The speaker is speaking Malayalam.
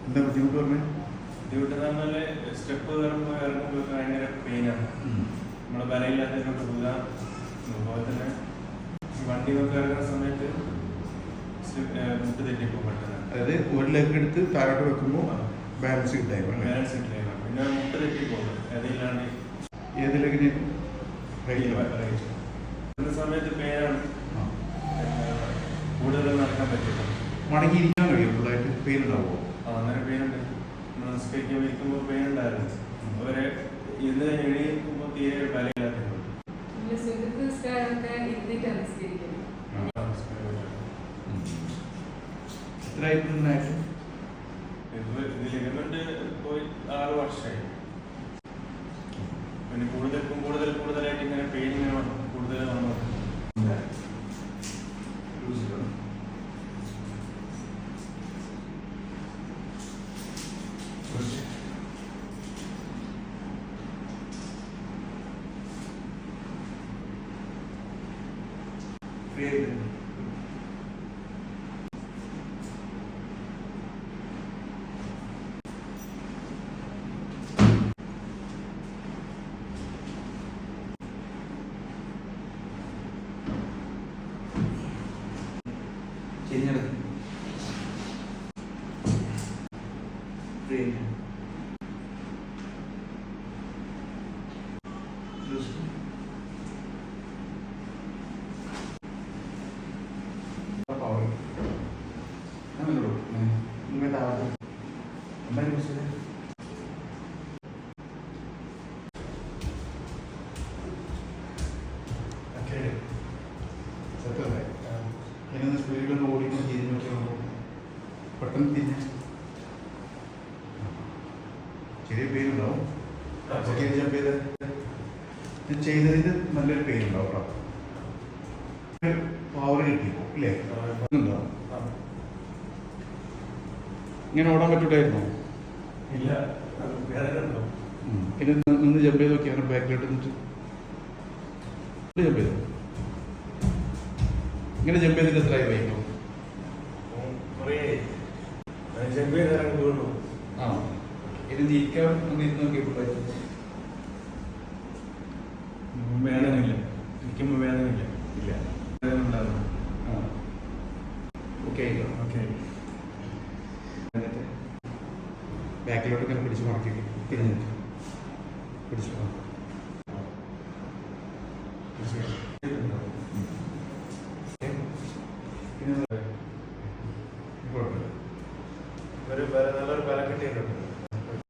എന്താ ബുദ്ധിമുട്ട് പറഞ്ഞത്? ബുദ്ധിമുട്ടെന്ന് പറഞ്ഞാൽ സ്റ്റെപ്പ് കയറുമ്പോൾ ഭയങ്കര പെയിനാണ്. നമ്മുടെ ബലയില്ലാത്തതിനോട്ട് പോകാം. അതുപോലെ തന്നെ വണ്ടി നോക്കി ഇറങ്ങുന്ന സമയത്ത് മുട്ട് തെറ്റിപ്പോകും പെട്ടെന്ന്. അതായത് ഒരു ലെഗ് എടുത്ത് താഴോട്ട് വെക്കുമ്പോൾ ബാലൻസ് കിട്ടായി. ബാലൻസ് കിട്ടില്ല. പിന്നെ മുട്ട് തെറ്റിപ്പോകും. അതില്ലാണ്ട് ഏത് ലെഗിന് സമയത്ത് പെയിനാണ്. കൂടുതൽ നടക്കാൻ പറ്റില്ല. മടങ്ങിയിരിക്കാൻ കഴിയും. ഫുള്ളായിട്ട് പെയിൻ ഉണ്ടാവുമോ? അങ്ങനെ പെയിനുണ്ട്. നമസ്കരിക്കാൻ ഇരിക്കുമ്പോൾ പെയിൻ ഉണ്ടായിരുന്നു. അവരെ ഇന്ന് എഴുതിയിരിക്കുമ്പോൾ തീരെ ബലയില്ലാത്ത ലിഗമെന്റ് പോയി 6 വർഷമായി. പിന്നെ കൂടുതലായിട്ട് ഇങ്ങനെ പെയിൻ ഇങ്ങനെ കൂടുതൽ വന്നു. സ്പീഡിലൊന്ന് ഓടിക്കാൻ തിരിഞ്ഞു നോക്കിയാൽ പെട്ടെന്ന് തിരിഞ്ഞ ചെറിയ പെയിൻ ഉണ്ടാവും. ജമ്പ് ചെയ്തതിന്റെ നല്ലൊരു പെയിൻ ഉണ്ടാവും കേട്ടോ. പവർ കിട്ടിയപ്പോ ഇല്ലേ? ഇങ്ങനെ ഓടാൻ പറ്റൂട്ടായിരുന്നോ? ഇല്ല. പിന്നെ നിന്ന് ജമ്പ് ചെയ്ത് നോക്കി. അങ്ങനെ ബാക്കിലോട്ട് നിന്നിട്ട് ജമ്പ് ചെയ്തോ. ഇങ്ങനെ ജമ്പ് ചെയ്തിട്ട് എത്രയായി വൈകും? ആ ഇത് ജയിക്കാൻ നോക്കിയപ്പോൾ വേദനയില്ല. ഇരിക്കുമ്പോൾ വേദനയില്ല. ഇല്ല. വേദന ഉണ്ടാകും. Okay okay. ബാക്കിലോട്ട് ഇങ്ങനെ പിടിച്ച് മറക്കി തിരിഞ്ഞിട്ട് പിടിച്ചു. നല്ലൊരു ബലം കിട്ടിയിട്ടുണ്ട്.